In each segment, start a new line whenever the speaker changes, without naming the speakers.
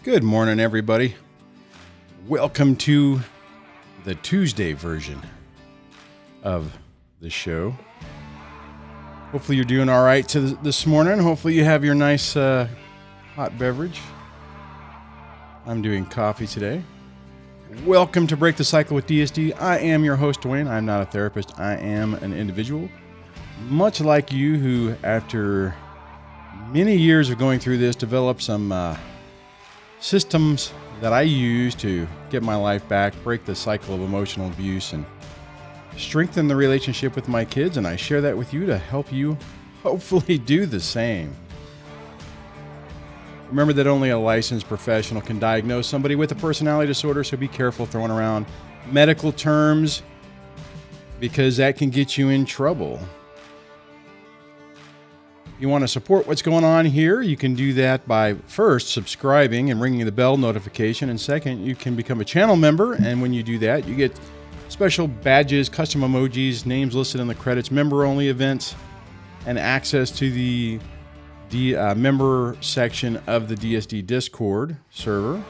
Good morning, everybody. Welcome to the Tuesday version of the show. Hopefully you're doing all right this morning. Hopefully you have your nice hot beverage. I'm doing coffee today. Welcome to Break the Cycle with DSD. I am your host, Duane. I'm not a therapist. I am an individual, much like you, who, after many years of going through this, developed some systems that I use to get my life back, break the cycle of emotional abuse, and strengthen the relationship with my kids. And I share that with you to help you hopefully do the same. Remember that only a licensed professional can diagnose somebody with a personality disorder, so be careful throwing around medical terms because that can get you in trouble. You want to support what's going on here, you can do that by first subscribing and ringing the bell notification, and second, you can become a channel member, and when you do that, you get special badges, custom emojis, names listed in the credits, member-only events, and access to the member section of the DSD Discord server.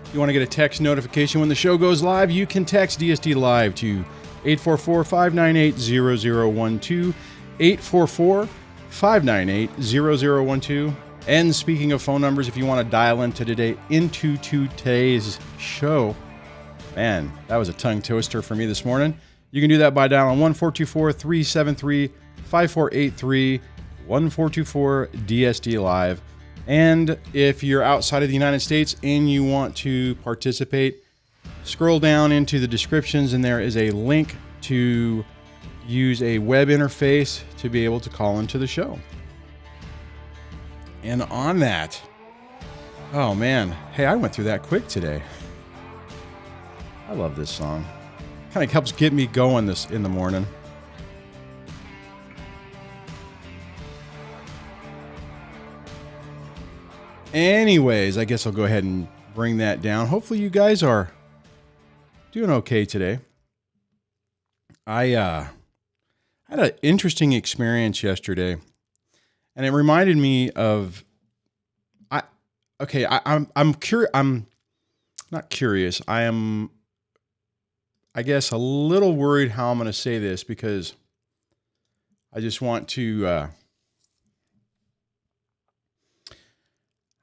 If you want to get a text notification when the show goes live, you can text DSDLIVE to 844-598-0012, 844-598-0012. And speaking of phone numbers, if you want to dial into today's show, man, that was a tongue twister for me this morning. You can do that by dialing 1-424-373-5483, 1-424-DSD-LIVE. And if you're outside of the United States and you want to participate, scroll down into the descriptions and there is a link to use a web interface to be able to call into the show. And on that, oh man, hey, I went through that quick today. I love this song. Kind of helps get me going this in the morning. Anyways, I guess I'll go ahead and bring that down. Hopefully you guys are doing okay today. I had an interesting experience yesterday, and it reminded me of I'm curious. I'm not curious. I am, I guess, a little worried how I'm going to say this because I just want to.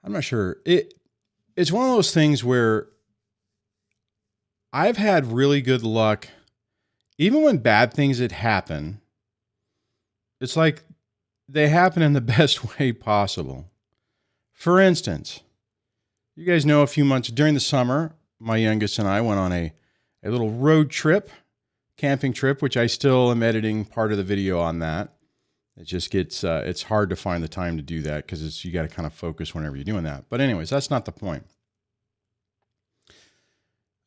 I'm not sure. It's one of those things where I've had really good luck, even when bad things had happened. It's like they happen in the best way possible. For instance, you guys know a few months during the summer, my youngest and I went on a little road trip, camping trip, which I still am editing part of the video on that. It just gets, it's hard to find the time to do that because you got to kind of focus whenever you're doing that. But anyways, that's not the point.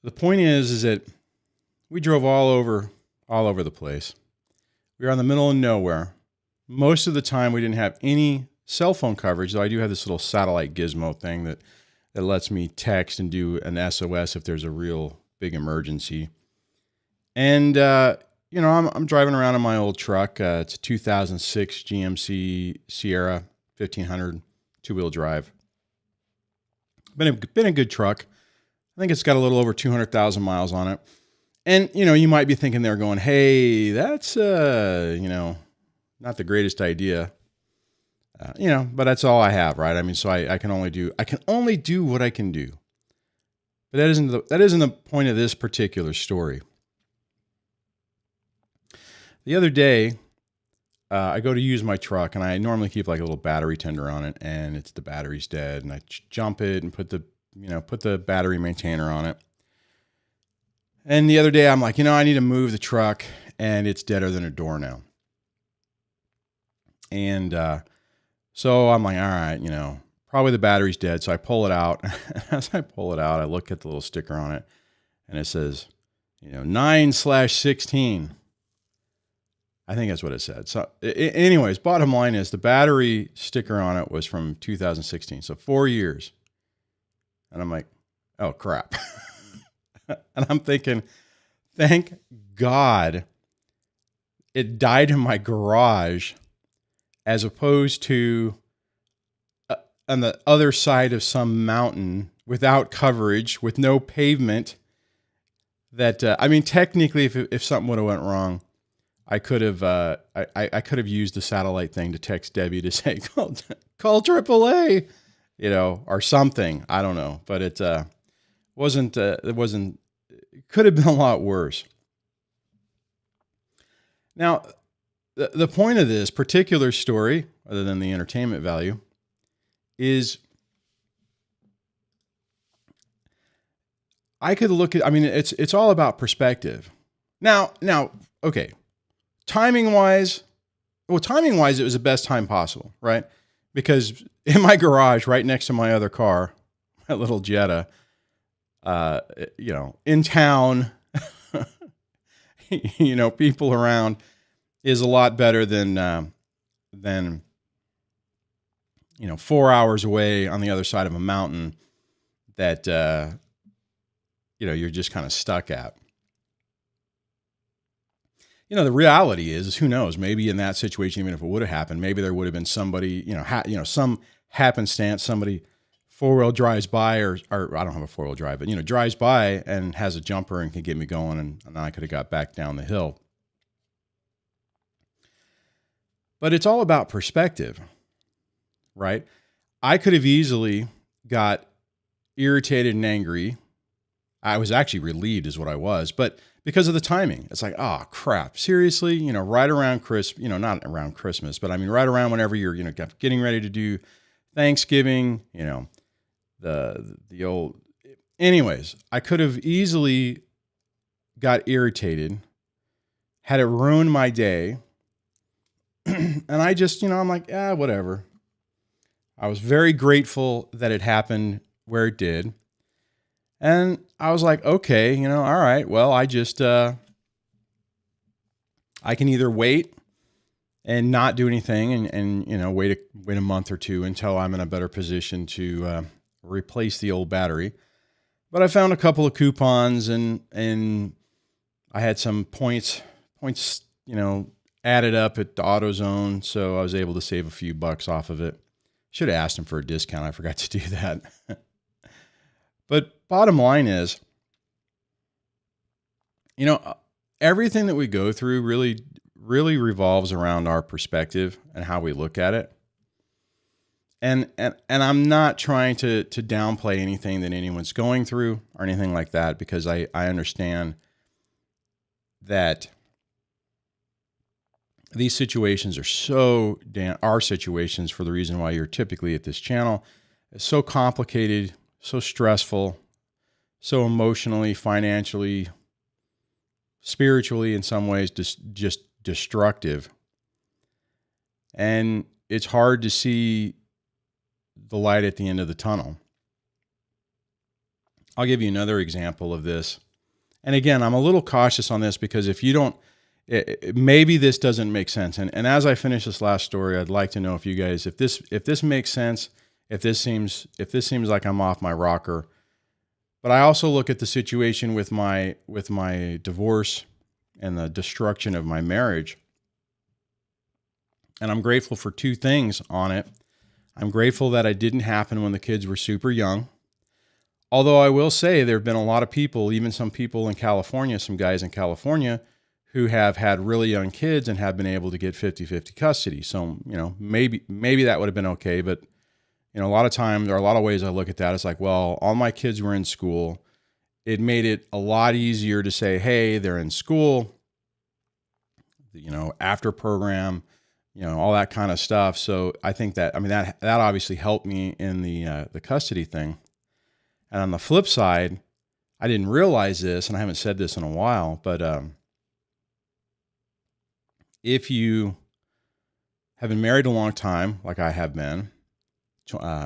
The point is that we drove all over the place. We were in the middle of nowhere. Most of the time we didn't have any cell phone coverage, though I do have this little satellite gizmo thing that lets me text and do an SOS if there's a real big emergency. And, I'm driving around in my old truck. It's a 2006 GMC Sierra 1500 two-wheel drive. Been a good truck. I think it's got a little over 200,000 miles on it. And, you might be thinking there going, hey, that's, not the greatest idea, but that's all I have, right? I mean, so I can only do what I can do. But that isn't the point of this particular story. The other day, I go to use my truck, and I normally keep like a little battery tender on it, and the battery's dead, and I jump it and put the battery maintainer on it. And the other day, I'm like, I need to move the truck, and it's deader than a door now. And so I'm like, all right, probably the battery's dead. So I pull it out. As I pull it out, I look at the little sticker on it, and it says, 9/16. I think that's what it said. So anyways, bottom line is the battery sticker on it was from 2016. So 4 years. And I'm like, oh, crap. And I'm thinking, thank God it died in my garage as opposed to other side of some mountain without coverage, with no pavement. That I mean, technically, if something would have went wrong, I could have I could have used the satellite thing to text Debbie to say call AAA, you know, or something. I don't know, but it wasn't. It could have been a lot worse. Now, the point of this particular story, other than the entertainment value, is I could look at. I mean, it's all about perspective. Now, okay. Timing wise, it was the best time possible, right? Because in my garage, right next to my other car, my little Jetta, you know, in town, you know, people around, is a lot better than you know, 4 hours away on the other side of a mountain that you know, you're just kind of stuck at. You know, the reality is who knows? Maybe in that situation, even if it would have happened, maybe there would have been somebody, you know, some happenstance, somebody four-wheel drives by, or I don't have a four-wheel drive, but, you know, drives by and has a jumper and can get me going, and then I could have got back down the hill. But it's all about perspective, right? I could have easily got irritated and angry. I was actually relieved is what I was, but because of the timing, it's like, oh crap, seriously, you know, right around Christmas, you know, not around Christmas, but I mean, right around whenever you're, you know, getting ready to do Thanksgiving, you know, the old, anyways, I could have easily got irritated, had it ruined my day. And I just, you know, I'm like, whatever. I was very grateful that it happened where it did. And I was like, okay, you know, all right, well, I just, I can either wait and not do anything and you know, wait a month or two until I'm in a better position to replace the old battery. But I found a couple of coupons and I had some points, you know, added up at the AutoZone. So I was able to save a few bucks off of it. Should have asked him for a discount. I forgot to do that. But bottom line is, you know, everything that we go through really revolves around our perspective and how we look at it. And I'm not trying to downplay anything that anyone's going through or anything like that, because I understand that these situations are situations, for the reason why you're typically at this channel. It's so complicated, so stressful, so emotionally, financially, spiritually, in some ways, just destructive. And it's hard to see the light at the end of the tunnel. I'll give you another example of this. And again, I'm a little cautious on this because if you don't, maybe this doesn't make sense. And as I finish this last story, I'd like to know if you guys, if this makes sense, if this seems like I'm off my rocker. But I also look at the situation with my divorce and the destruction of my marriage. And I'm grateful for two things on it. I'm grateful that it didn't happen when the kids were super young. Although I will say there have been a lot of people, even some people in California, some guys in California, who have had really young kids and have been able to get 50-50 custody. So, you know, maybe that would have been okay. But, you know, a lot of time, there are a lot of ways I look at that. It's like, well, all my kids were in school. It made it a lot easier to say, hey, they're in school, you know, after program, you know, all that kind of stuff. So I think that, I mean, that obviously helped me in the custody thing. And on the flip side, I didn't realize this, and I haven't said this in a while, but if you have been married a long time, like I have been,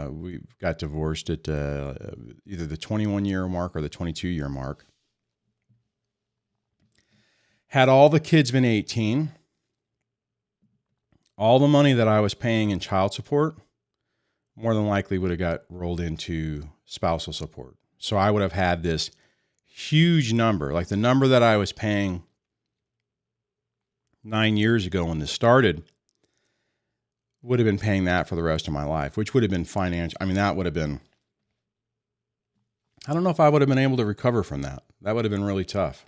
we got divorced at either the 21-year mark or the 22-year mark. Had all the kids been 18, all the money that I was paying in child support more than likely would have got rolled into spousal support. So I would have had this huge number, like the number that I was paying 9 years ago when this started, would have been paying that for the rest of my life, which would have been financial. I mean, that would have been, I don't know if I would have been able to recover from that. That would have been really tough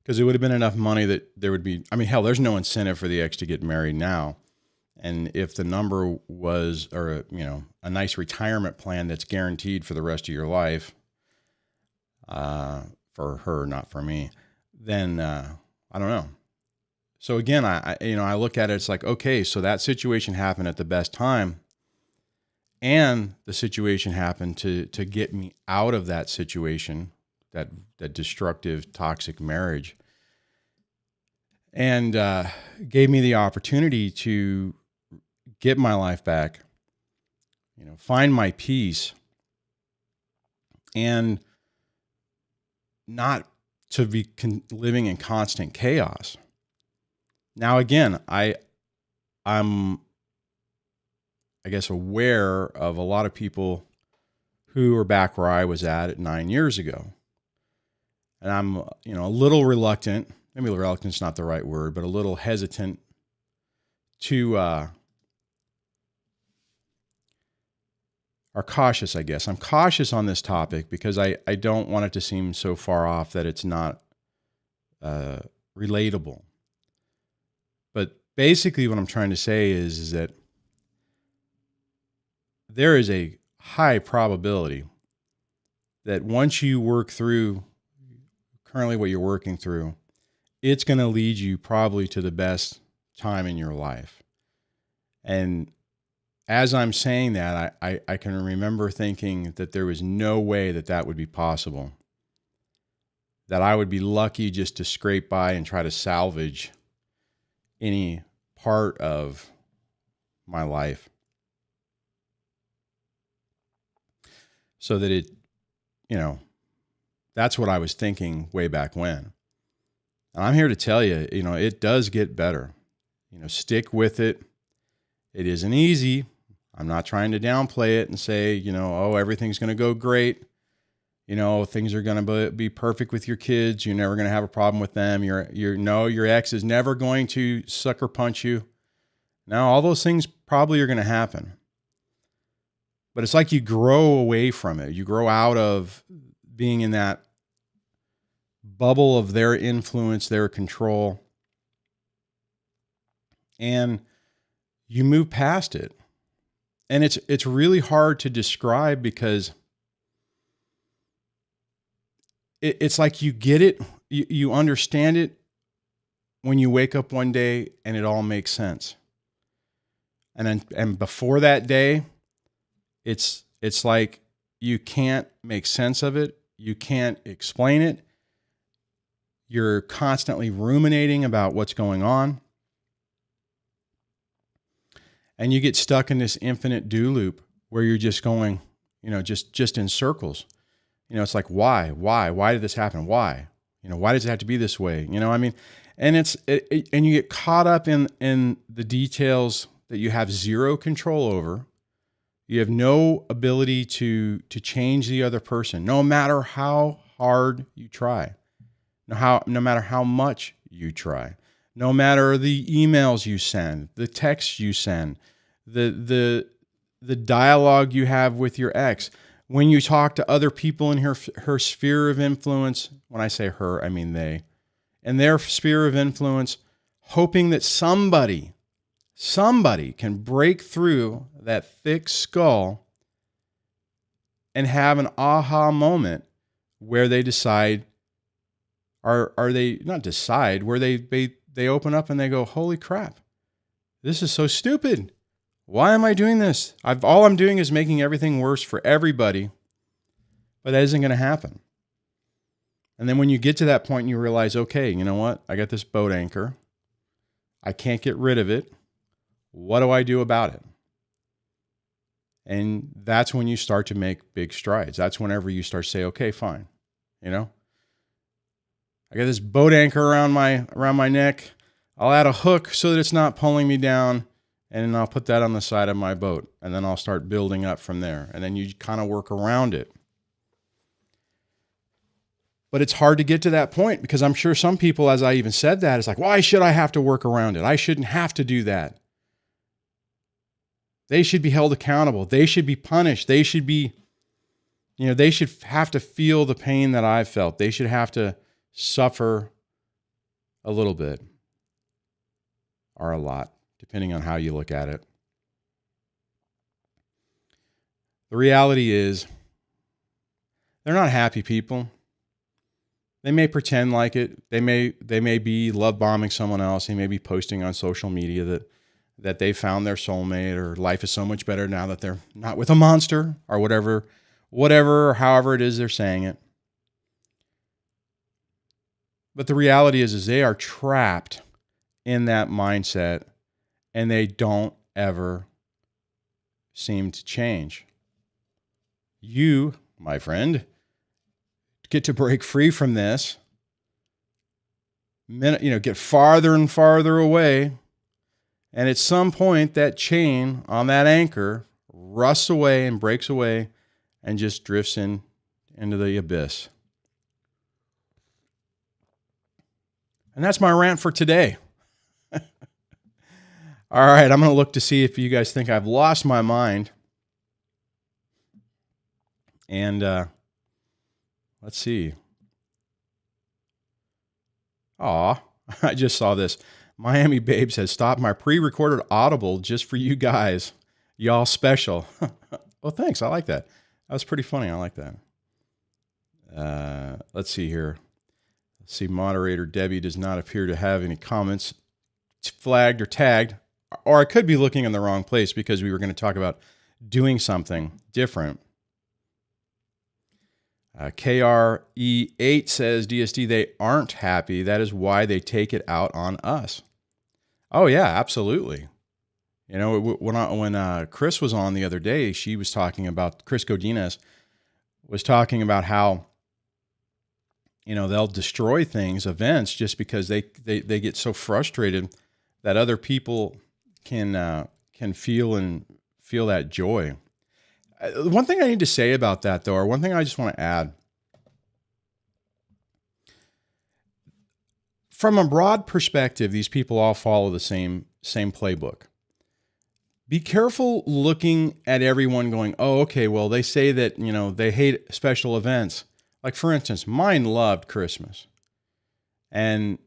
because it would have been enough money that there would be, I mean, hell, there's no incentive for the ex to get married now. And if the number was, or, you know, a nice retirement plan that's guaranteed for the rest of your life, for her, not for me, then, I don't know. So again, I look at it, it's like, okay, so that situation happened at the best time, and the situation happened to get me out of that situation, that destructive, toxic marriage, and gave me the opportunity to get my life back, you know, find my peace, and not to be living in constant chaos. Now, again, I'm, I guess, aware of a lot of people who are back where I was at 9 years ago. And I'm, you know, a little reluctant, maybe reluctant's not the right word, but a little hesitant to, or cautious, I guess. I'm cautious on this topic because I don't want it to seem so far off that it's not relatable. But basically what I'm trying to say is that there is a high probability that once you work through currently what you're working through, it's going to lead you probably to the best time in your life. And as I'm saying that, I can remember thinking that there was no way that that would be possible, that I would be lucky just to scrape by and try to salvage any part of my life so that it, you know, that's what I was thinking way back when. And I'm here to tell you, you know, it does get better. You know, stick with it. It isn't easy. I'm not trying to downplay it and say, you know, oh, everything's going to go great. You know, things are going to be perfect with your kids. You're never going to have a problem with them. Your ex is never going to sucker punch you. Now, all those things probably are going to happen. But it's like you grow away from it. You grow out of being in that bubble of their influence, their control, and you move past it. And it's really hard to describe because it's like you get it, you understand it when you wake up one day and it all makes sense. And before that day, it's like you can't make sense of it. You can't explain it. You're constantly ruminating about what's going on. And you get stuck in this infinite do loop where you're just going, you know, just in circles. You know, it's like, why did this happen? Why, you know, why does it have to be this way? You know, I mean, and and you get caught up in the details that you have zero control over. You have no ability to change the other person, no matter how hard you try, no matter how much you try, no matter the emails you send, the texts you send, the dialogue you have with your ex. When you talk to other people in her sphere of influence, when I say her, I mean they, and their sphere of influence, hoping that somebody can break through that thick skull and have an aha moment where they decide, where they open up and they go, holy crap, this is so stupid. Why am I doing this? All I'm doing is making everything worse for everybody, but that isn't going to happen. And then when you get to that point and you realize, okay, you know what? I got this boat anchor. I can't get rid of it. What do I do about it? And that's when you start to make big strides. That's whenever you start to say, okay, fine. You know, I got this boat anchor around my neck. I'll add a hook so that it's not pulling me down. And then I'll put that on the side of my boat. And then I'll start building up from there. And then you kind of work around it. But it's hard to get to that point because I'm sure some people, as I even said that, it's like, why should I have to work around it? I shouldn't have to do that. They should be held accountable. They should be punished. They should be, they should have to feel the pain that I've felt. They should have to suffer a little bit or a lot, depending on how you look at it. The reality is, they're not happy people. They may pretend like it. They may be love bombing someone else. They may be posting on social media that they found their soulmate, or life is so much better now that they're not with a monster, or whatever, or however it is they're saying it. But the reality is they are trapped in that mindset, and they don't ever seem to change. You, my friend, get to break free from this, get farther and farther away. And at some point, that chain on that anchor rusts away and breaks away and just drifts into the abyss. And that's my rant for today. All right, I'm going to look to see if you guys think I've lost my mind. And let's see. Aw, I just saw this. Miami Babes has stopped my pre-recorded Audible just for you guys. Y'all special. Well, thanks. I like that. That was pretty funny. I like that. Let's see here. Let's see. Moderator Debbie does not appear to have any comments flagged or tagged. Or I could be looking in the wrong place because we were going to talk about doing something different. KRE8 says, DSD, they aren't happy. That is why they take it out on us. Oh, yeah, absolutely. When Chris was on the other day, she was talking about, Chris Godinez was talking about how, they'll destroy things, events, just because they get so frustrated that other people can feel that joy. One thing I need to say about that, though, or one thing I just want to add, from a broad perspective, these people all follow the same playbook. Be careful looking at everyone going, oh, okay, well, they say that, they hate special events. Like, for instance, mine loved Christmas. And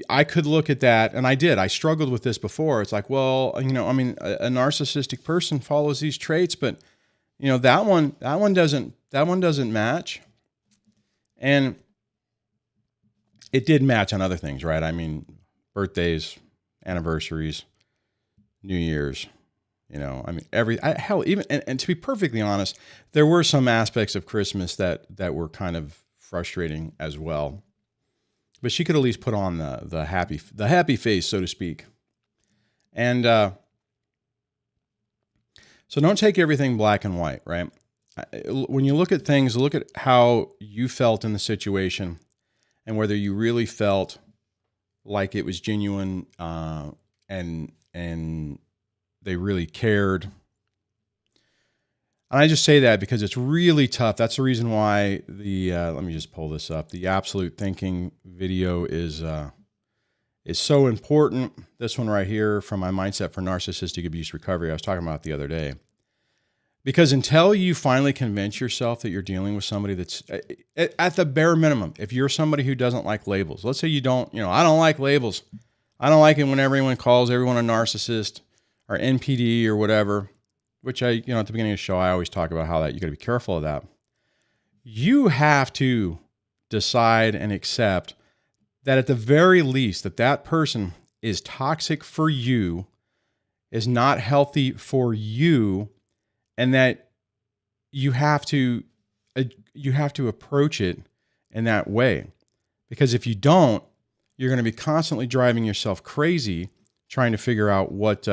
I could look at that, and I did. I struggled with this before. It's like, well, a narcissistic person follows these traits, but that one doesn't match. And it did match on other things, right? I mean, birthdays, anniversaries, New Year's, hell, even and to be perfectly honest, there were some aspects of Christmas that were kind of frustrating as well. But she could at least put on the happy face, so to speak. And so don't take everything black and white, right? When you look at things, look at how you felt in the situation and whether you really felt like it was genuine and they really cared. And I just say that because it's really tough. That's the reason why let me just pull this up. The Absolute Thinking video is so important. This one right here from my Mindset for Narcissistic Abuse Recovery, I was talking about the other day. Because until you finally convince yourself that you're dealing with somebody that's at the bare minimum, if you're somebody who doesn't like labels, let's say you don't, I don't like labels. I don't like it when everyone calls everyone a narcissist or NPD or whatever. Which at the beginning of the show, I always talk about how that you got to be careful of that. You have to decide and accept that at the very least that person is toxic for you, is not healthy for you, and that you have to approach it in that way. Because if you don't, you're going to be constantly driving yourself crazy trying to figure out what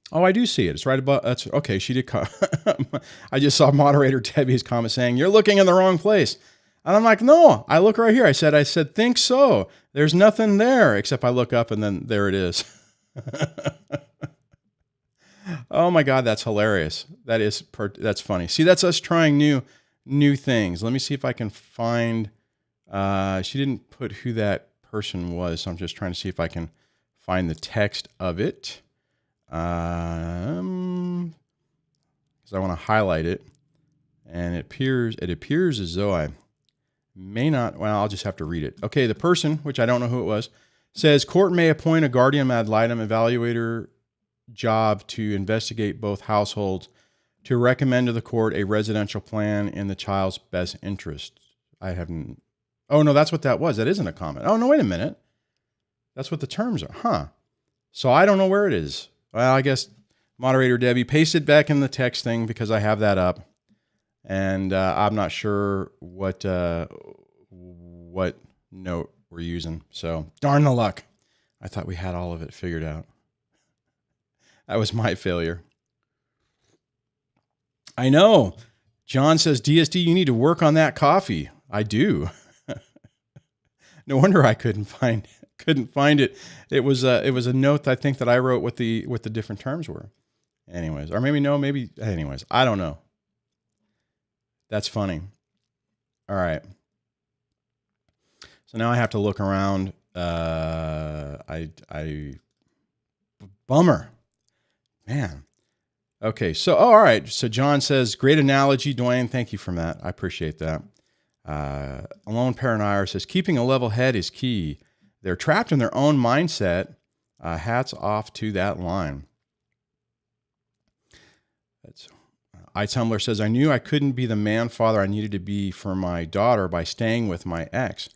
Oh, I do see it. It's right above. That's okay. She did. I just saw moderator Debbie's comment saying, "You're looking in the wrong place." And I'm like, "No, I look right here." I said, "Think so." There's nothing there except I look up and then there it is. Oh my God, that's hilarious. That's funny. See, that's us trying new things. Let me see if I can find She didn't put who that person was, so I'm just trying to see if I can find the text of it. Because I want to highlight it, and it appears as though I may not. Well, I'll just have to read it. Okay, the person, which I don't know who it was, says court may appoint a guardian ad litem evaluator job to investigate both households to recommend to the court a residential plan in the child's best interest. I haven't. Oh no, that's what that was. That isn't a comment. Oh no, wait a minute. That's what the terms are, huh? So I don't know where it is. Well, I guess moderator Debbie, paste it back in the text thing because I have that up, and I'm not sure what note we're using. So darn the luck. I thought we had all of it figured out. That was my failure. I know. John says, DSD, you need to work on that coffee. I do. No wonder I couldn't find it. It was a note I think that I wrote what the different terms were. Anyways, or anyways, I don't know. That's funny. All right. So now I have to look around. Bummer. Man. Okay. So, all right. So John says, great analogy, Duane. Thank you for that. I appreciate that. Alone Paranire says, keeping a level head is key. They're trapped in their own mindset. Hats off to that line. iTumbler says, I knew I couldn't be the man father I needed to be for my daughter by staying with my ex.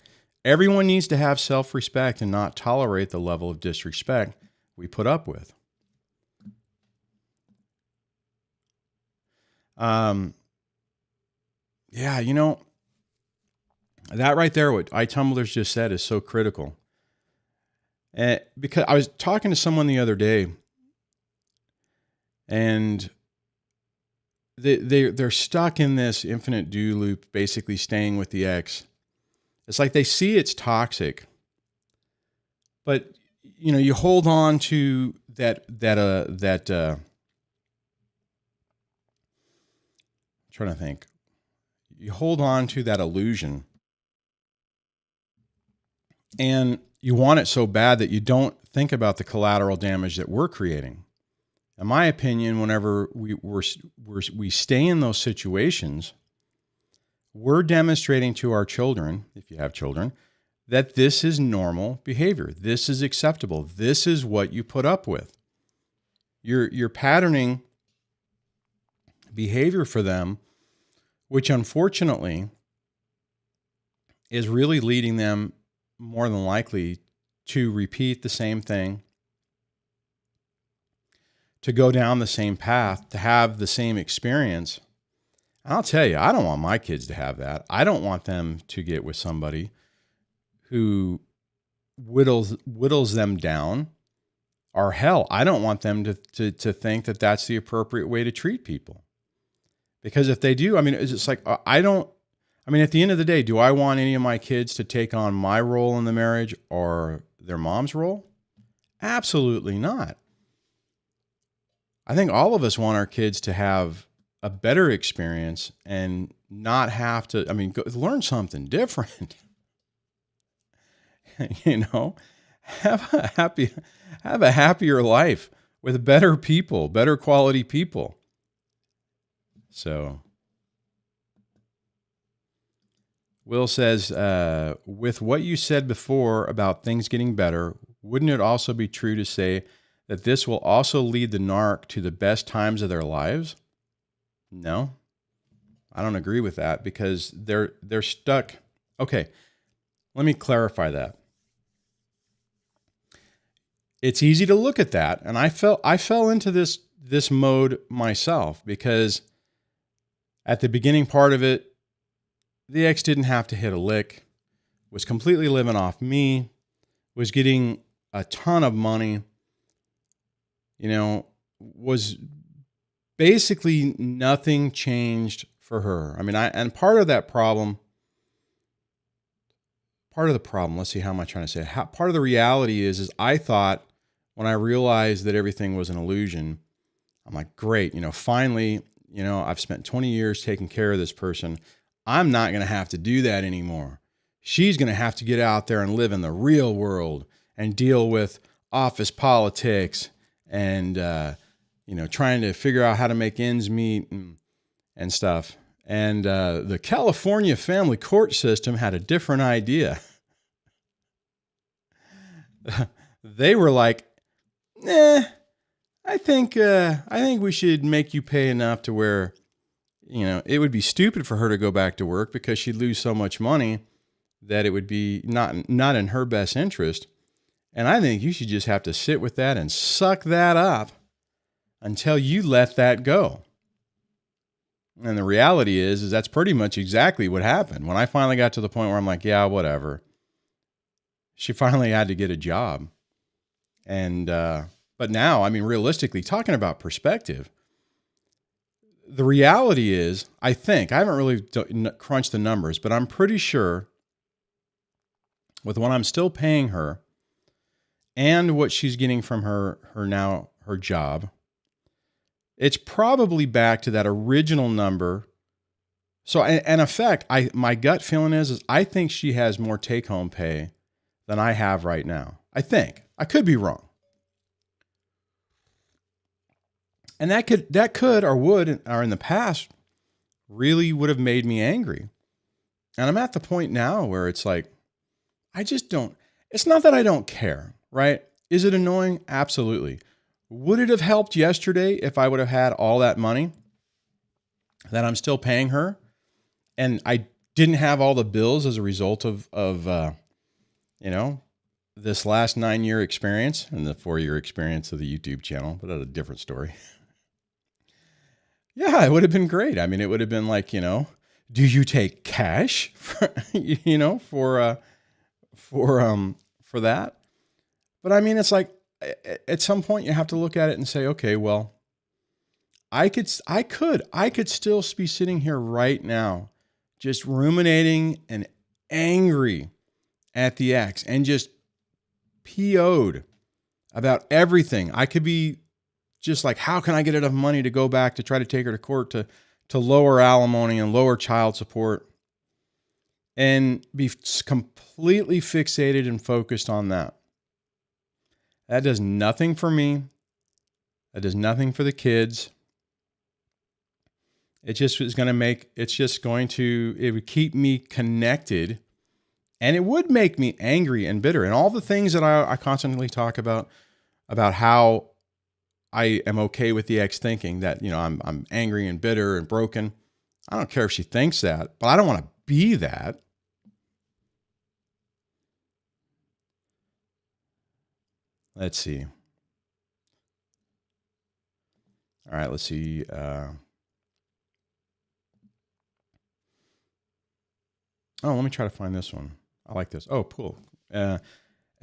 Everyone needs to have self-respect and not tolerate the level of disrespect we put up with. Yeah, you know, that right there, what iTumblers just said is so critical. Because I was talking to someone the other day, and they're stuck in this infinite do loop, basically staying with the ex. It's like they see it's toxic, but you know, you hold on to that I'm trying to think. You hold on to that illusion, and you want it so bad that you don't think about the collateral damage that we're creating. In my opinion, whenever we stay in those situations, we're demonstrating to our children, if you have children, that this is normal behavior. This is acceptable. This is what you put up with. You're patterning behavior for them, which unfortunately is really leading them more than likely to repeat the same thing, to go down the same path, to have the same experience. And I'll tell you, I don't want my kids to have that. I don't want them to get with somebody who whittles them down, or hell, I don't want them to think that that's the appropriate way to treat people. Because if they do, I mean, it's like, at the end of the day, do I want any of my kids to take on my role in the marriage or their mom's role? Absolutely not. I think all of us want our kids to have a better experience and not have to, go learn something different. You know, have a happier life with better people, better quality people. So Will says, with what you said before about things getting better, wouldn't it also be true to say that this will also lead the narc to the best times of their lives? No, I don't agree with that, because they're stuck. Okay, let me clarify that. It's easy to look at that, and I fell into this mode myself, because at the beginning part of it, the ex didn't have to hit a lick, was completely living off me, was getting a ton of money, you know, was basically nothing changed for her. And part of the problem, let's see, how am I trying to say it? Part of the reality is I thought, when I realized that everything was an illusion, I'm like, great, finally, I've spent 20 years taking care of this person. I'm not going to have to do that anymore. she's going to have to get out there and live in the real world and deal with office politics and, trying to figure out how to make ends meet and stuff. And the California family court system had a different idea. They were like, I think we should make you pay enough to where, it would be stupid for her to go back to work because she'd lose so much money that it would be not in her best interest. And I think you should just have to sit with that and suck that up until you let that go. And the reality is that's pretty much exactly what happened. When I finally got to the point where I'm like, yeah, whatever. She finally had to get a job. And, but now, I mean, realistically, talking about perspective, the reality is, I haven't really crunched the numbers, but I'm pretty sure with what I'm still paying her and what she's getting from her job, it's probably back to that original number. So in effect, my gut feeling is I think she has more take-home pay than I have right now. I think. I could be wrong. And that could or would, or in the past, really would have made me angry. And I'm at the point now where it's like, I just don't, it's not that I don't care, right? Is it annoying? Absolutely. Would it have helped yesterday if I would have had all that money that I'm still paying her and I didn't have all the bills as a result of this last 9-year experience and the 4-year experience of the YouTube channel, but that's a different story. Yeah, it would have been great. I mean, it would have been like, do you take cash for that? But I mean, it's like at some point you have to look at it and say, okay, well, I could still be sitting here right now, just ruminating and angry at the ex and just PO'd about everything. I could be just like, how can I get enough money to go back to try to take her to court to lower alimony and lower child support and be completely fixated and focused on that. That does nothing for me. That does nothing for the kids. It would keep me connected, and it would make me angry and bitter. And all the things that I constantly talk about how I am okay with the ex thinking that, I'm angry and bitter and broken. I don't care if she thinks that, but I don't want to be that. Let's see. All right, let's see. Let me try to find this one. I like this. Oh, cool.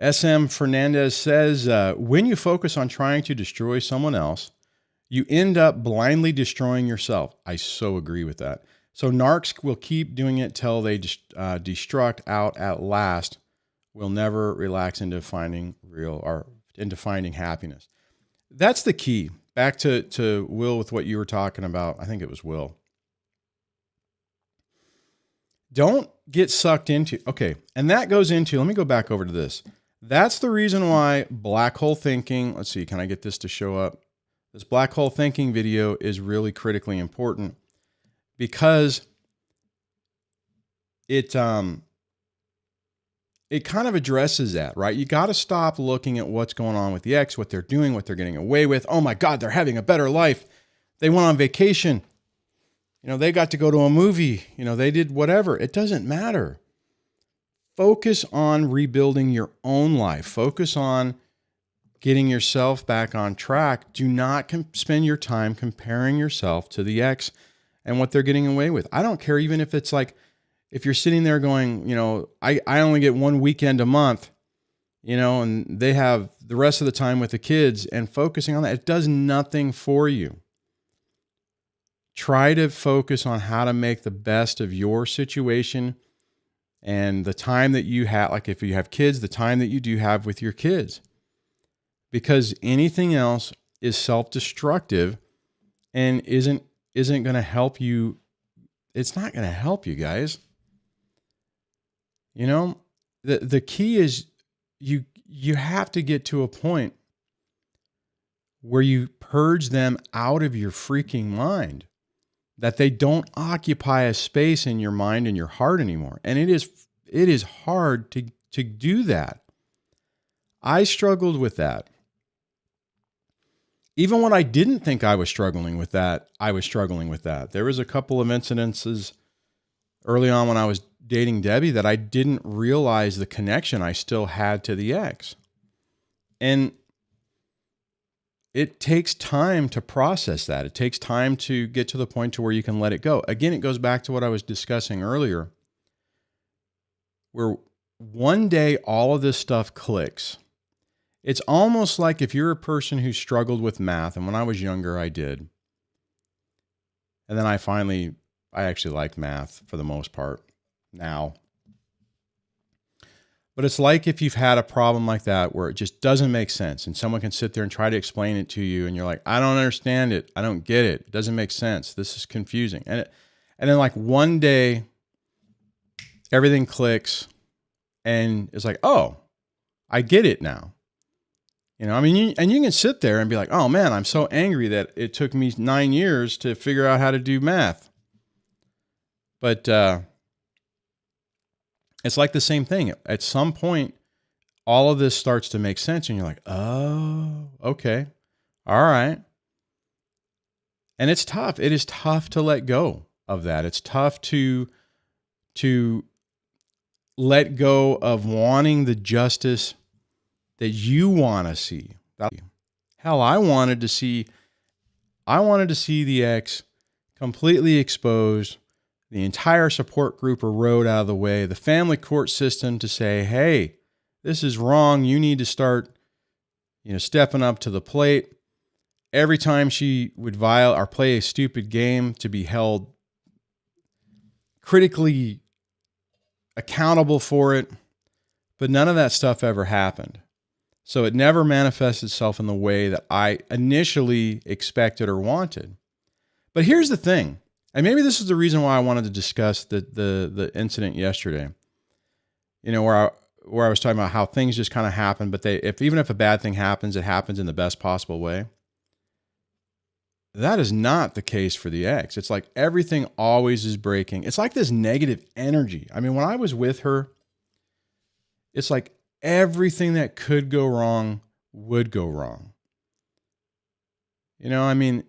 SM Fernandez says, when you focus on trying to destroy someone else, you end up blindly destroying yourself. I so agree with that. So narcs will keep doing it till they destruct out at last. Will never relax into finding happiness. That's the key. Back to Will with what you were talking about. I think it was Will. Don't get sucked into, okay. And that goes into, let me go back over to this. That's the reason why black hole thinking, let's see, can I get this to show up? This black hole thinking video is really critically important because it kind of addresses that, right? You got to stop looking at what's going on with the ex, what they're doing, what they're getting away with. Oh my God, they're having a better life. They went on vacation. They got to go to a movie. They did whatever. It doesn't matter. Focus on rebuilding your own life. Focus on getting yourself back on track. Do not spend your time comparing yourself to the ex and what they're getting away with. I don't care even if it's like, if you're sitting there going, I only get one weekend a month, and they have the rest of the time with the kids and focusing on that, it does nothing for you. Try to focus on how to make the best of your situation and the time that you have, like if you have kids, the time that you do have with your kids, because anything else is self-destructive and isn't going to help you. It's not going to help you guys. You know, the key is you have to get to a point where you purge them out of your freaking mind, that they don't occupy a space in your mind and your heart anymore. And it is hard to do that. I struggled with that. Even when I didn't think I was struggling with that, I was struggling with that. There was a couple of incidences early on when I was dating Debbie that I didn't realize the connection I still had to the ex. And it takes time to process that. It takes time to get to the point to where you can let it go. Again, it goes back to what I was discussing earlier, where one day all of this stuff clicks. It's almost like if you're a person who struggled with math, and when I was younger, I did. And then I actually like math for the most part now. But it's like if you've had a problem like that where it just doesn't make sense and someone can sit there and try to explain it to you and you're like, I don't understand it. I don't get it. It doesn't make sense. This is confusing. And then like one day everything clicks and it's like, oh, I get it now. You know, I mean, you can sit there and be like, oh man, I'm so angry that it took me 9 years to figure out how to do math. But it's like the same thing. At some point, all of this starts to make sense and you're like, oh, okay. All right. And it's tough. It is tough to let go of that. It's tough to let go of wanting the justice that you want to see. Hell, I wanted to see the ex completely exposed, the entire support group erode out of the way, the family court system to say, hey, this is wrong. You need to start, stepping up to the plate. Every time she would violate or play a stupid game, to be held critically accountable for it. But none of that stuff ever happened. So it never manifests itself in the way that I initially expected or wanted. But here's the thing, and maybe this is the reason why I wanted to discuss the incident yesterday. Where I was talking about how things just kind of happen, but even if a bad thing happens, it happens in the best possible way. That is not the case for the ex. It's like everything always is breaking. It's like this negative energy. I mean, when I was with her, it's like everything that could go wrong would go wrong. I mean,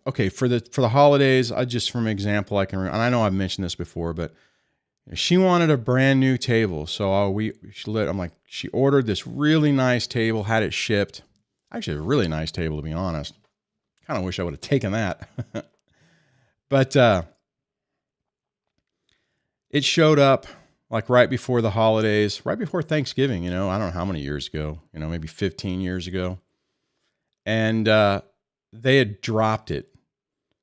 okay, for the holidays, from example, I can, and I know I've mentioned this before, but she wanted a brand new table. So she ordered this really nice table, had it shipped. Actually, a really nice table, to be honest. Kind of wish I would have taken that. But it showed up like right before the holidays, right before Thanksgiving, I don't know how many years ago, maybe 15 years ago. And they had dropped it.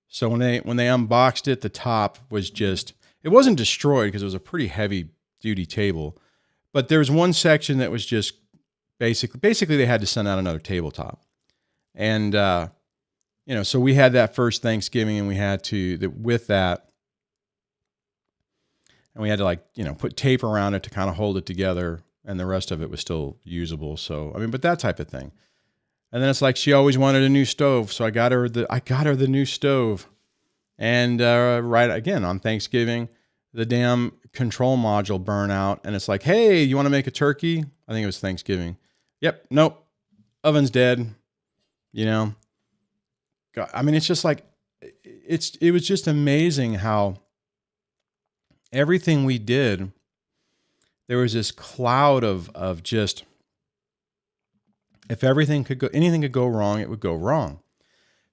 So when they unboxed it, the top was it wasn't destroyed because it was a pretty heavy duty table, but there was one section that was just basically they had to send out another tabletop. And, so we had that first Thanksgiving and we had to, with that, and we had to put tape around it to kind of hold it together, and the rest of it was still usable. So, but that type of thing. And then it's like, she always wanted a new stove. So I got her the new stove. And right again, on Thanksgiving, the damn control module burn out. And it's like, hey, you want to make a turkey? I think it was Thanksgiving. Yep. Nope. Oven's dead. God, it's just like, it was just amazing how everything we did, there was this cloud of just, if anything could go wrong, it would go wrong.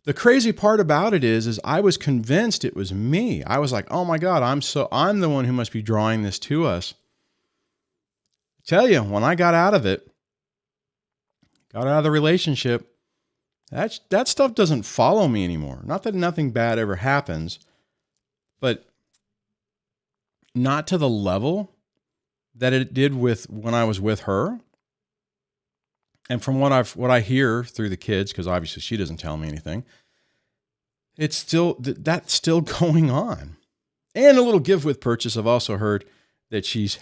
The crazy part about it is I was convinced it was me. I was like, oh my God, I'm the one who must be drawing this to us. I tell you, when I got out of the relationship, that stuff doesn't follow me anymore. Not that nothing bad ever happens, but not to the level that it did when I was with her. And from what I hear through the kids, because obviously she doesn't tell me anything, it's still, that's still going on. And a little give with purchase, I've also heard that she's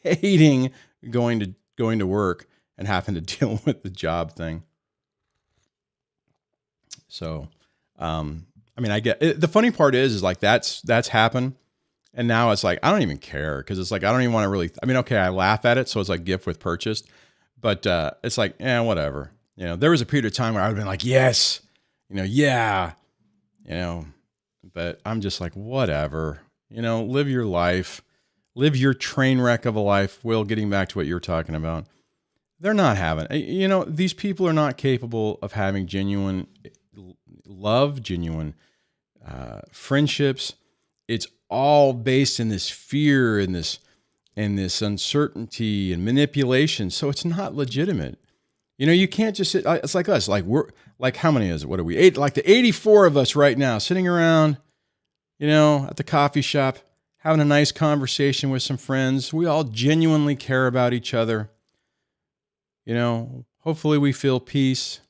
hating going to work and having to deal with the job thing. So, I mean, I get it. The funny part is like that's happened. And now it's like, I don't even care. Cause it's like, I don't even want to really, I mean, okay, I laugh at it. So it's like gift with purchased, but, it's like, whatever. You know, there was a period of time where I would have been like, yes, yeah, but I'm just like, whatever, live your life, live your train wreck of a life. Will, getting back to what you're talking about, they're not having, these people are not capable of having genuine love, genuine, friendships. It's all based in this fear and this uncertainty and manipulation. So it's not legitimate. You can't just sit, it's like us, like we're like, how many is it? What are we? Like the 84 of us right now sitting around, at the coffee shop, having a nice conversation with some friends. We all genuinely care about each other. Hopefully we feel peace.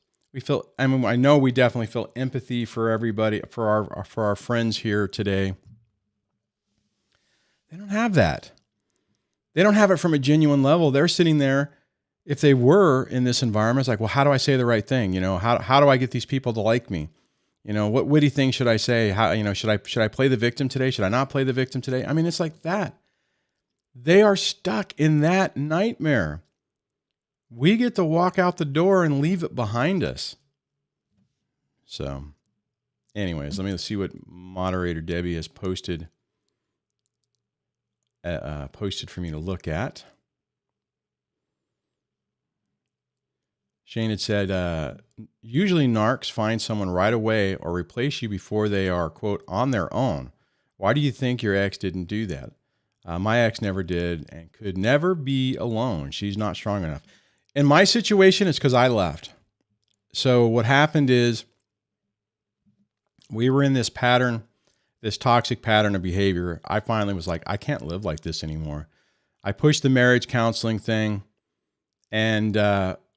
I know we definitely feel empathy for everybody, for our friends here today. They don't have that. They don't have it from a genuine level. They're sitting there. If they were in this environment, it's like, well, how do I say the right thing? How do I get these people to like me? What witty thing should I say? How, should I play the victim today? Should I not play the victim today? I mean, it's like that. They are stuck in that nightmare. We get to walk out the door and leave it behind us. So anyways, let me see what moderator Debbie has posted for me to look at. Shane had said, usually narcs find someone right away or replace you before they are, quote, on their own. Why do you think your ex didn't do that? My ex never did and could never be alone. She's not strong enough. In my situation, it's because I left. So what happened is we were in this pattern, this toxic pattern of behavior. I finally was like, I can't live like this anymore. I pushed the marriage counseling thing, and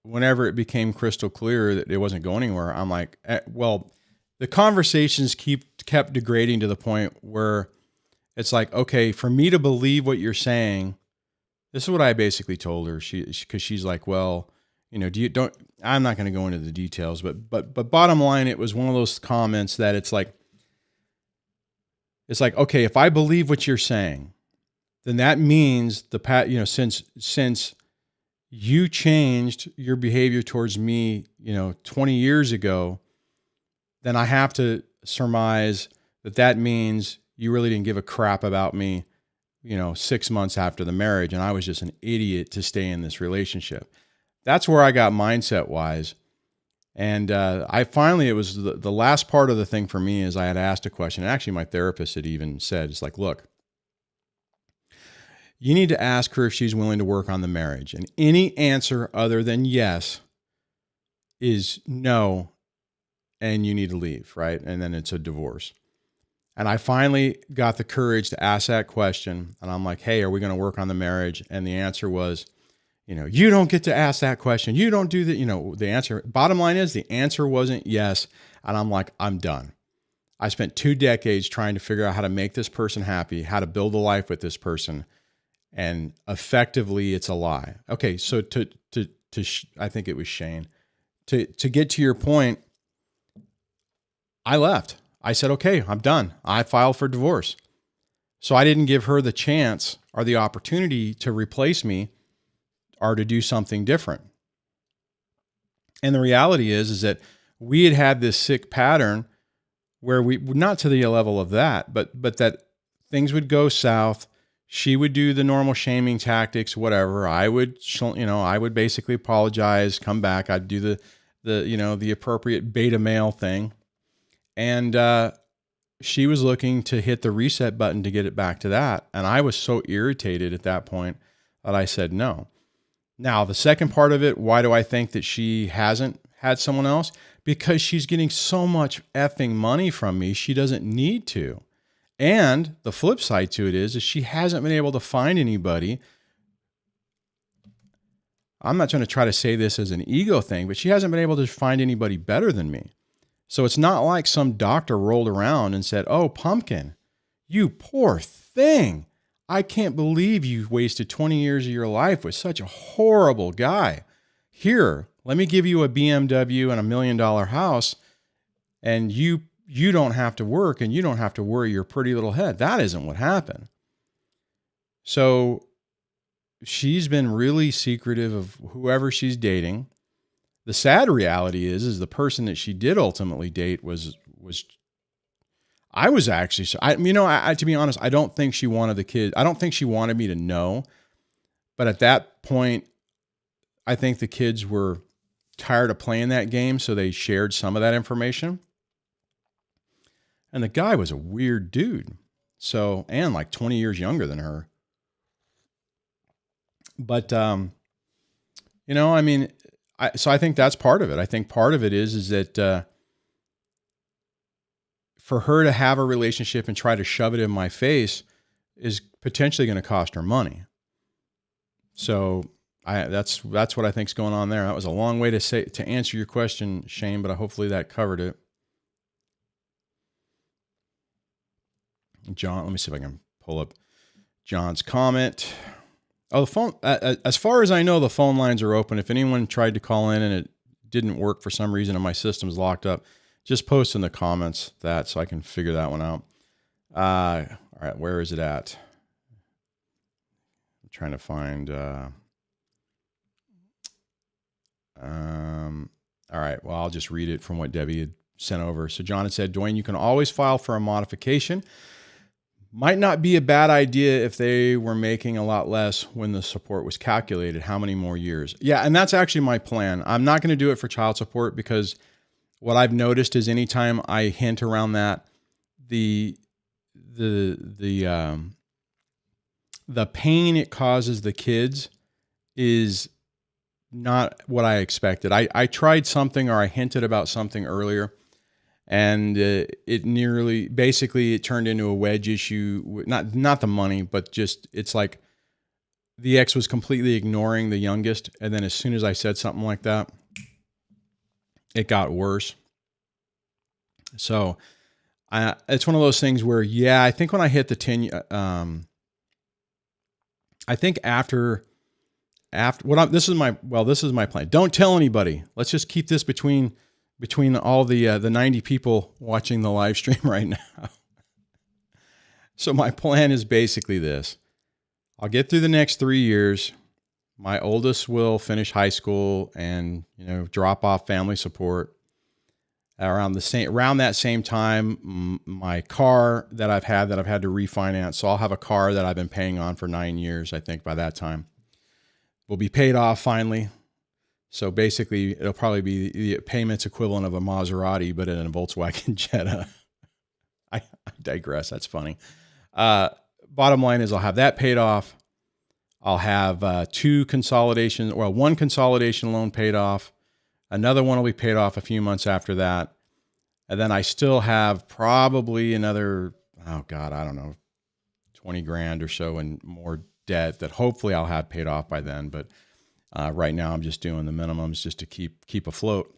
whenever it became crystal clear that it wasn't going anywhere, I'm like, well, the conversations kept degrading to the point where it's like, okay, for me to believe what you're saying, this is what I basically told her. Because she's like, well, I'm not going to go into the details, but bottom line, it was one of those comments that it's like, okay, if I believe what you're saying, then that means since you changed your behavior towards me, 20 years ago, then I have to surmise that means you really didn't give a crap about me, 6 months after the marriage. And I was just an idiot to stay in this relationship. That's where I got mindset wise. And it was the last part of the thing for me is I had asked a question. And actually my therapist had even said, it's like, look, you need to ask her if she's willing to work on the marriage. And any answer other than yes is no, and you need to leave, right? And then it's a divorce. And I finally got the courage to ask that question. And I'm like, hey, are we going to work on the marriage? And the answer was, you don't get to ask that question. You don't do that. The answer, bottom line is the answer wasn't yes. And I'm like, I'm done. I spent 2 decades trying to figure out how to make this person happy, how to build a life with this person. And effectively it's a lie. Okay. So I think it was Shane, to get to your point, I left. I said, okay, I'm done. I filed for divorce. So I didn't give her the chance or the opportunity to replace me or to do something different. And the reality is that we had this sick pattern where we, not to the level of that, but that things would go south. She would do the normal shaming tactics, whatever. I would basically apologize, come back. I'd do the appropriate beta male thing. And she was looking to hit the reset button to get it back to that. And I was so irritated at that point that I said no. Now, the second part of it, why do I think that she hasn't had someone else? Because she's getting so much effing money from me, she doesn't need to. And the flip side to it is she hasn't been able to find anybody. I'm not trying to try to say this as an ego thing, but she hasn't been able to find anybody better than me. So it's not like some doctor rolled around and said, oh, Pumpkin, you poor thing. I can't believe you wasted 20 years of your life with such a horrible guy. Here, let me give you a BMW and $1 million house, and you don't have to work and you don't have to worry your pretty little head. That isn't what happened. So she's been really secretive of whoever she's dating. The sad reality is the person that she did ultimately date was I was actually, to be honest, I don't think she wanted the kid. I don't think she wanted me to know. But at that point, I think the kids were tired of playing that game. So they shared some of that information. And the guy was a weird dude. So, and like 20 years younger than her. But, so I think that's part of it. I think part of it is that, for her to have a relationship and try to shove it in my face is potentially going to cost her money. So that's what I think is going on there. That was a long way to answer your question, Shane, but hopefully that covered it. John, let me see if I can pull up John's comment. Oh, the phone, as far as I know, the phone lines are open. If anyone tried to call in and it didn't work for some reason and my system's locked up, just post in the comments that so I can figure that one out. All right, where is it at? I'm trying to find. All right, well, I'll just read it from what Debbie had sent over. So John had said, Duane, you can always file for a modification. Might not be a bad idea if they were making a lot less when the support was calculated. How many more years? Yeah, and that's actually my plan. I'm not going to do it for child support because what I've noticed is anytime I hint around that, the pain it causes the kids is not what I expected. I tried something or I hinted about something earlier, and it turned into a wedge issue. Not the money, but just it's like the ex was completely ignoring the youngest, and then as soon as I said something like that, it got worse. So it's one of those things where, I think when I hit the 10, I think after this is my plan. Don't tell anybody. Let's just keep this between all the 90 people watching the live stream right now. So my plan is basically this. I'll get through the next 3 years. My oldest will finish high school and, drop off family support. Around that same time, my car that I've had to refinance. So I'll have a car that I've been paying on for 9 years. I think by that time will be paid off finally. So basically it'll probably be the payments equivalent of a Maserati, but in a Volkswagen Jetta. I digress. That's funny. Bottom line is I'll have that paid off. I'll have one consolidation loan paid off. Another one will be paid off a few months after that. And then I still have probably another, 20 grand or so and more debt that hopefully I'll have paid off by then. But right now I'm just doing the minimums just to keep afloat.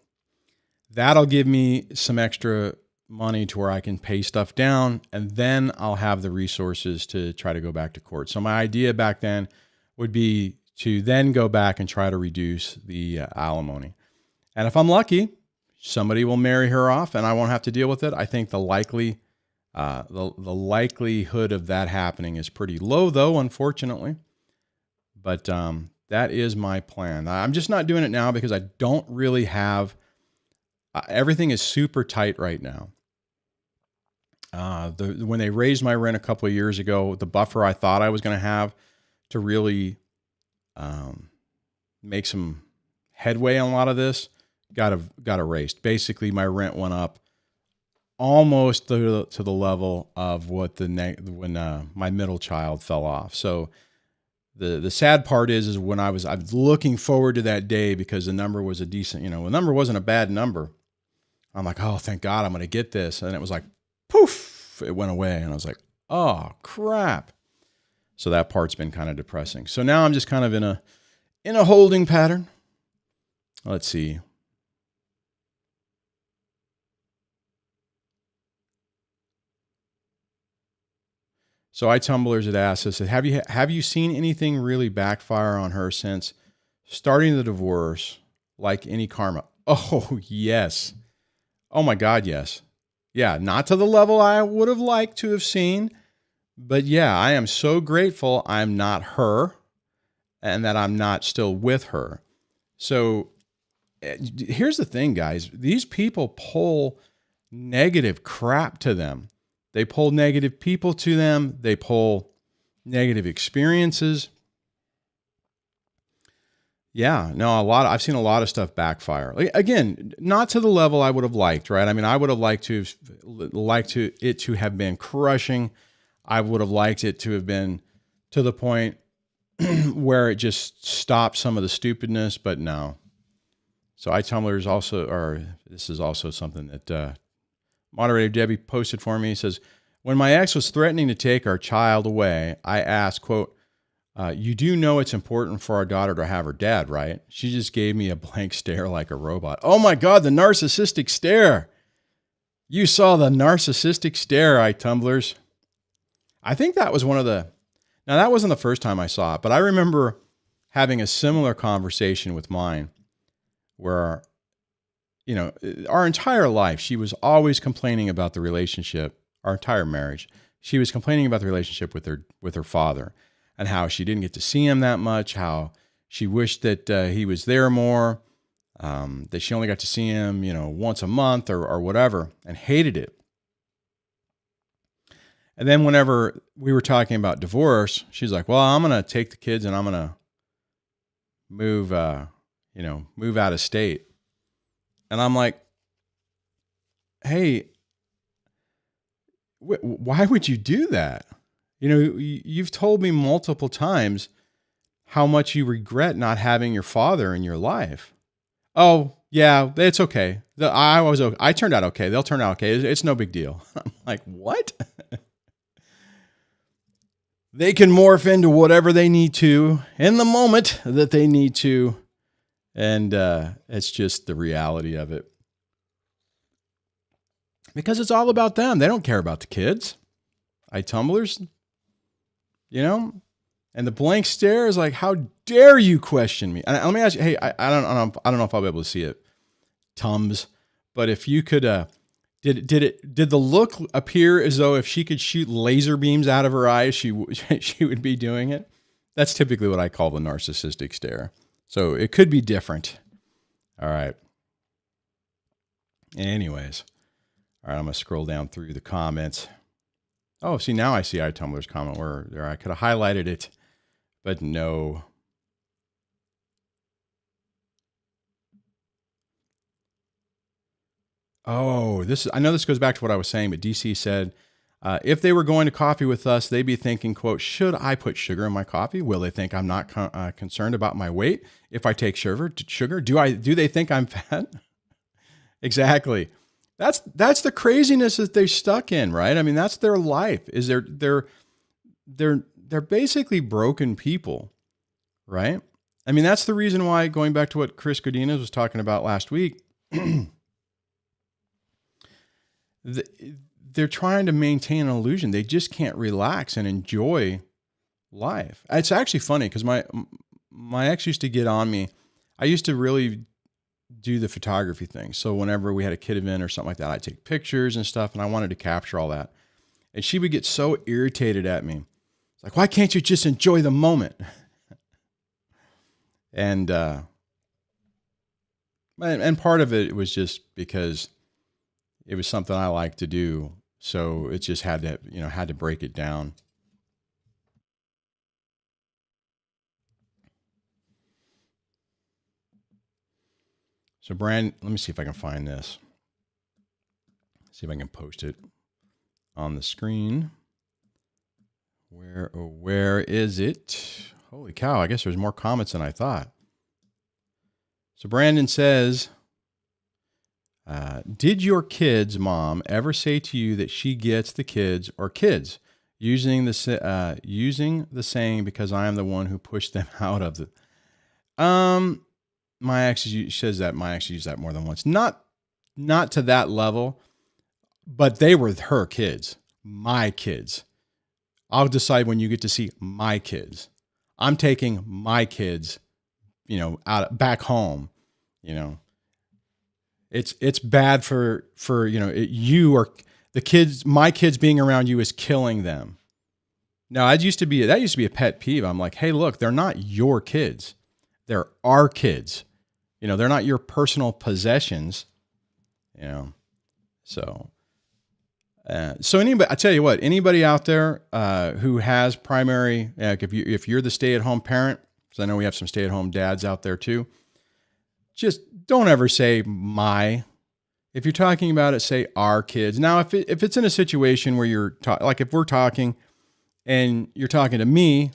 That'll give me some extra money to where I can pay stuff down, and then I'll have the resources to try to go back to court. So my idea back then would be to then go back and try to reduce the alimony. And if I'm lucky, somebody will marry her off and I won't have to deal with it. I think the likelihood of that happening is pretty low, though, unfortunately. But that is my plan. I'm just not doing it now because I don't really have everything is super tight right now. When they raised my rent a couple of years ago, the buffer I thought I was going to have to really make some headway on a lot of this got erased. Basically, my rent went up almost to the level of what when my middle child fell off. So the sad part is when I was looking forward to that day because the number was a decent, the number wasn't a bad number. I'm like, oh, thank God I'm going to get this. And it was like, poof, it went away. And I was like, oh, crap. So that part's been kind of depressing. So now I'm just kind of in a holding pattern. Let's see. So iTumblers had asked us, have you seen anything really backfire on her since starting the divorce, like any karma? Oh, yes. Oh my God, yes. Yeah, not to the level I would have liked to have seen, but yeah, I am so grateful I'm not her and that I'm not still with her. So here's the thing, guys. These people pull negative crap to them. They pull negative people to them. They pull negative experiences. Yeah, no, I've seen a lot of stuff backfire. Again, not to the level I would have liked, right? I mean, I would have liked it to have been crushing. I would have liked it to have been to the point where it just stopped some of the stupidness, but no. So iTumblers also, or this is also something that moderator Debbie posted for me. He says, when my ex was threatening to take our child away, I asked, quote, you do know it's important for our daughter to have her dad, right? She just gave me a blank stare like a robot. Oh my God, the narcissistic stare. You saw the narcissistic stare, iTumblers. I think that was now that wasn't the first time I saw it, but I remember having a similar conversation with mine where, our entire life, she was always complaining about the relationship, our entire marriage. She was complaining about the relationship with her father and how she didn't get to see him that much, how she wished that he was there more, that she only got to see him, once a month or whatever, and hated it. And then whenever we were talking about divorce, she's like, well, I'm going to take the kids and I'm going to move out of state. And I'm like, hey, why would you do that? You've told me multiple times how much you regret not having your father in your life. Oh, yeah, it's okay. I turned out okay. They'll turn out okay. It's no big deal. I'm like, what? They can morph into whatever they need to in the moment that they need to. And it's just the reality of it. Because it's all about them. They don't care about the kids. iTumblers, and the blank stare is like, how dare you question me? And let me ask you, hey, I don't know if I'll be able to see it, Tums, but if you could, did the look appear as though if she could shoot laser beams out of her eyes, she would be doing it? That's typically what I call the narcissistic stare. So it could be different. All right. Anyways. All right, I'm going to scroll down through the comments. Oh, see, now I see iTumblers comment where there I could have highlighted it, but no. Oh, I know this goes back to what I was saying, but DC said, if they were going to coffee with us, they'd be thinking, quote, should I put sugar in my coffee? Will they think I'm not concerned about my weight if I take sugar? Do they think I'm fat? Exactly. That's the craziness that they're stuck in, right? I mean, that's their life. Is they're basically broken people, right? I mean, that's the reason why, going back to what Chris Godinez was talking about last week, they're trying to maintain an illusion. They just can't relax and enjoy life. It's actually funny because my ex used to get on me. I used to really do the photography thing. So whenever we had a kid event or something like that, I'd take pictures and stuff, and I wanted to capture all that. And she would get so irritated at me. It's like, why can't you just enjoy the moment? And part of it was just because it was something I like to do. So it just had to break it down. So Brand, let me see if I can find this. See if I can post it on the screen. Where is it? Holy cow, I guess there's more comments than I thought. So Brandon says, did your kid's mom ever say to you that she gets the kids or kids using the saying because I am the one who pushed them out of the... My ex says that. My ex used that more than once. Not to that level, but they were her kids, my kids. I'll decide when you get to see my kids. I'm taking my kids, back home. It's bad for you or the kids. My kids being around you is killing them. Now, that used to be a pet peeve. I'm like, hey, look, they're not your kids. They're our kids. They're not your personal possessions. So anybody, I tell you what, anybody out there who has primary, if you're the stay-at-home parent, because I know we have some stay-at-home dads out there too, just don't ever say my. If you're talking about it, say our kids. Now, if it's in a situation where you're like if we're talking and you're talking to me,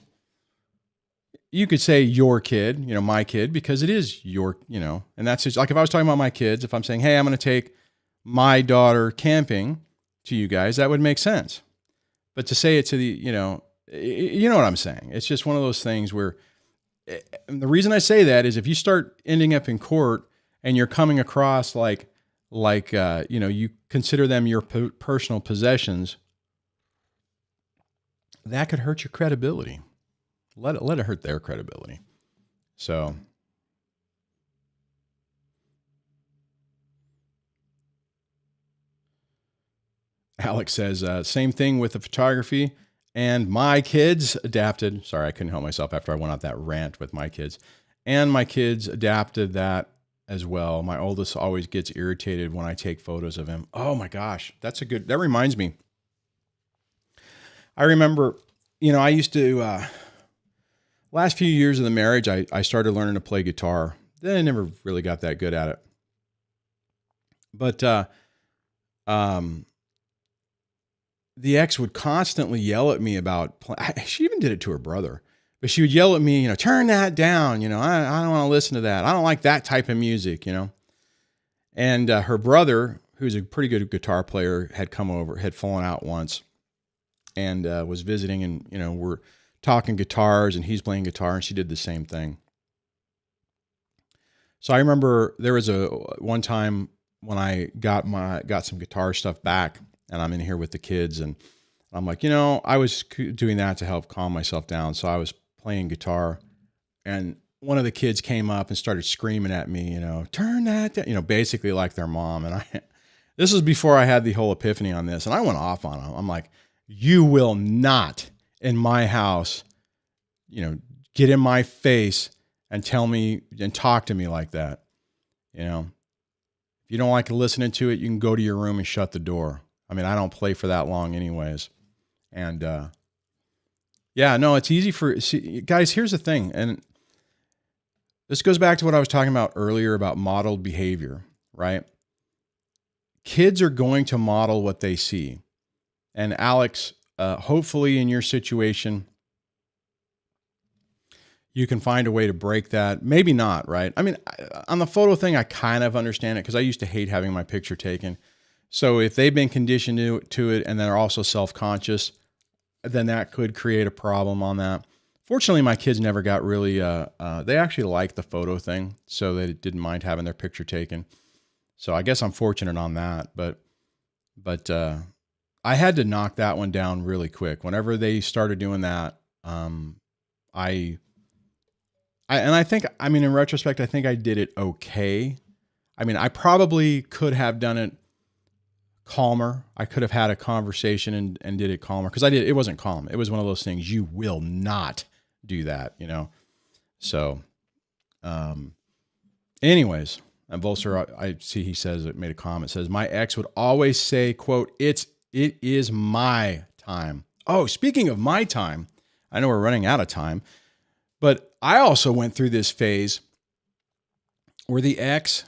you could say your kid, my kid, because it is your, and that's just like if I was talking about my kids, if I'm saying, hey, I'm going to take my daughter camping to you guys, that would make sense. But to say it to the, you know what I'm saying? It's just one of those things where the reason I say that is if you start ending up in court and you're coming across like you consider them your personal possessions, that could hurt your credibility. Let it hurt their credibility. So Alex says, same thing with the photography and my kids adapted. Sorry, I couldn't help myself after I went out that rant with my kids. And my kids adapted that as well. My oldest always gets irritated when I take photos of him. Oh my gosh, that reminds me. I remember, I used to, last few years of the marriage, I started learning to play guitar. Then I never really got that good at it. But the ex would constantly yell at me about, she even did it to her brother, but she would yell at me, turn that down. I don't want to listen to that. I don't like that type of music, And her brother, who's a pretty good guitar player, had come over, had fallen out once and was visiting and, we're talking guitars and he's playing guitar and she did the same thing. So I remember there was one time when I got some guitar stuff back and I'm in here with the kids and I'm like, I was doing that to help calm myself down. So I was playing guitar and one of the kids came up and started screaming at me, turn that down, basically like their mom. And this was before I had the whole epiphany on this and I went off on them. I'm like, you will not in my house, get in my face and tell me and talk to me like that. If you don't like listening to it, you can go to your room and shut the door. I mean, I don't play for that long anyways. And, it's easy guys, here's the thing. And this goes back to what I was talking about earlier about modeled behavior, right? Kids are going to model what they see. And Alex, hopefully in your situation, you can find a way to break that. Maybe not, right? I mean, on the photo thing, I kind of understand it because I used to hate having my picture taken. So if they've been conditioned to it and they're also self-conscious, then that could create a problem on that. Fortunately, my kids never got really, they actually liked the photo thing, so they didn't mind having their picture taken. So I guess I'm fortunate on that, but I had to knock that one down really quick. Whenever they started doing that, I think, in retrospect, I think I did it okay. I probably could have done it calmer. I could have had a conversation and did it calmer because it wasn't calm. It was one of those things, you will not do that, So, anyways, and Volser, I see he says, it made a comment, says, my ex would always say, quote, it is my time. Oh, speaking of my time, I know we're running out of time, but I also went through this phase where the ex,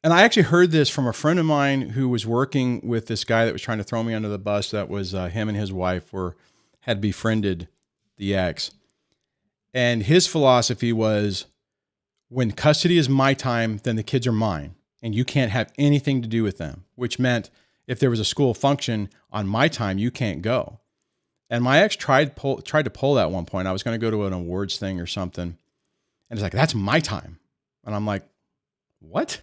and I actually heard this from a friend of mine who was working with this guy that was trying to throw me under the bus. That was him and his wife had befriended the ex. And his philosophy was, when custody is my time, then the kids are mine and you can't have anything to do with them, which meant if there was a school function on my time, you can't go. And my ex tried to pull that at one point. I was going to go to an awards thing or something. And it's like, that's my time. And I'm like, what?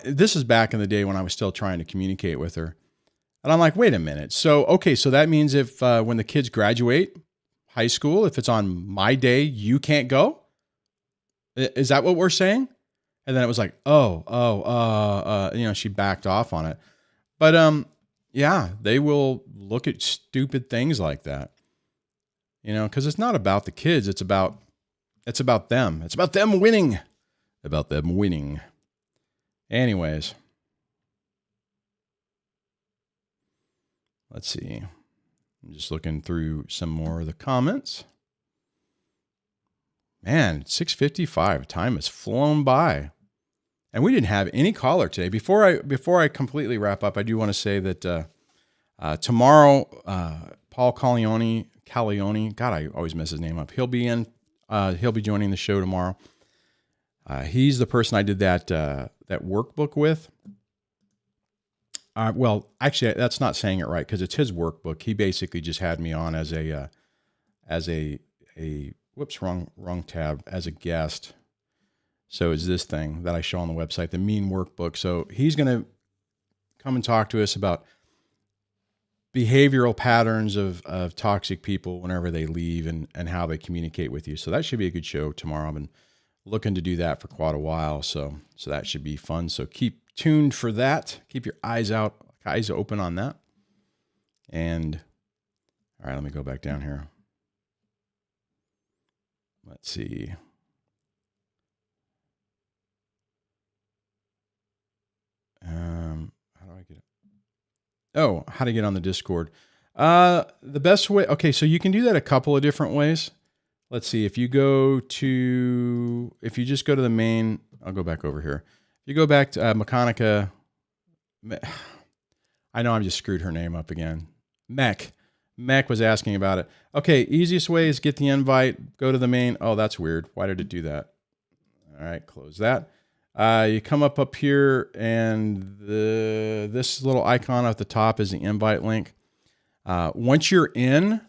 This is back in the day when I was still trying to communicate with her. And I'm like, wait a minute. So, okay, so that means if when the kids graduate high school, if it's on my day, you can't go? Is that what we're saying? And then it was like, she backed off on it. But yeah, they will look at stupid things like that. Because it's not about the kids. It's about them. It's about them winning. Anyways. Let's see. I'm just looking through some more of the comments. Man, 6:55. Time has flown by. And we didn't have any caller today. Before I completely wrap up, I do want to say that tomorrow, Paul Calione, God, I always mess his name up. He'll be joining the show tomorrow. He's the person I did that workbook with. Well, actually, that's not saying it right because it's his workbook. He basically just had me on as a whoops, wrong tab, as a guest. So it's this thing that I show on the website, the mean workbook. So he's going to come and talk to us about behavioral patterns of toxic people whenever they leave and how they communicate with you. So that should be a good show tomorrow. I've been looking to do that for quite a while. So that should be fun. So keep tuned for that. Keep your eyes open on that. And all right, let me go back down here. Let's see. How do I get it? Oh, how to get on the Discord. The best way. Okay. So you can do that a couple of different ways. Let's see. If you just go to the main, I'll go back over here. If you go back to Mechanica, I know I'm just screwed her name up again. Mech was asking about it. Okay, easiest way is get the invite, go to the main. Oh, that's weird. Why did it do that? All right, close that. You come up here, and this little icon at the top is the invite link. Once you're in,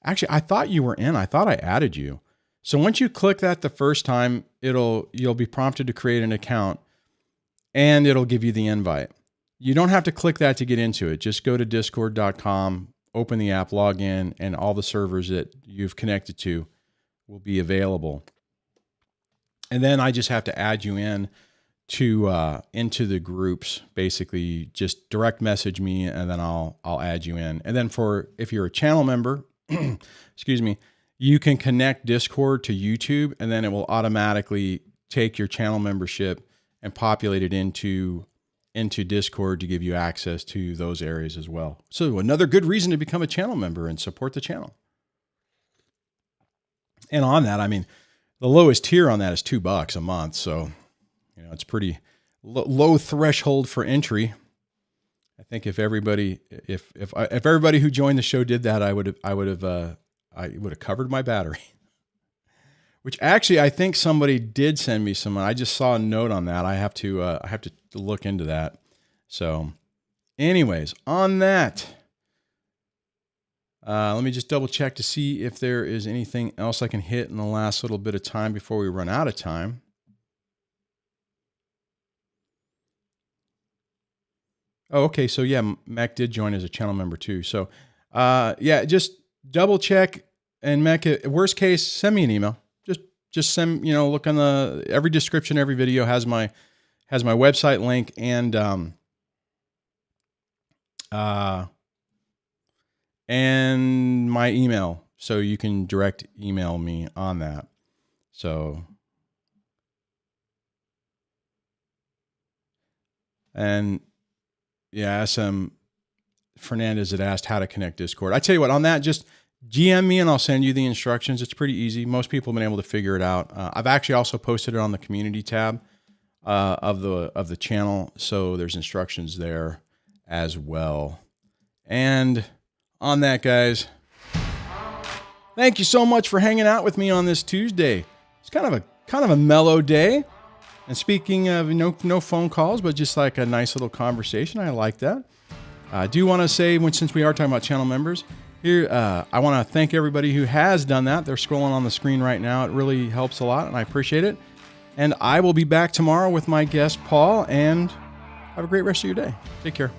actually, I thought you were in. I thought I added you. So once you click that the first time, you'll be prompted to create an account. And it'll give you the invite. You don't have to click that to get into it. Just go to discord.com, open the app, log in, and all the servers that you've connected to will be available. And then I just have to add you in into the groups. Basically, just direct message me, and then I'll add you in. And then if you're a channel member, excuse me, you can connect Discord to YouTube, and then it will automatically take your channel membership and populate it into Discord to give you access to those areas as well. So another good reason to become a channel member and support the channel. And on that, I mean, the lowest tier on that is $2 a month. So, it's pretty low threshold for entry. I think if everybody who joined the show did that, I would have covered my battery. Which actually, I think somebody did send me some. I just saw a note on that. I have to look into that. So, anyways, on that, let me just double check to see if there is anything else I can hit in the last little bit of time before we run out of time. Oh, okay. So yeah, Mac did join as a channel member too. So, yeah, just double check, and Mac, worst case, send me an email. Just send, look on every description, every video has my website link and my email. So you can direct email me on that. So, and yeah, SM Fernandez had asked how to connect Discord. I tell you what, on that, just GM me and I'll send you the instructions. It's pretty easy. Most people have been able to figure it out. I've actually also posted it on the community tab of the channel, so there's instructions there as well. And on that, guys, thank you so much for hanging out with me on this Tuesday. It's kind of a mellow day. And speaking of no phone calls, but just like a nice little conversation, I like that. I do want to say, since we are talking about channel members, here, I want to thank everybody who has done that. They're scrolling on the screen right now. It really helps a lot, and I appreciate it. And I will be back tomorrow with my guest, Paul, and have a great rest of your day. Take care.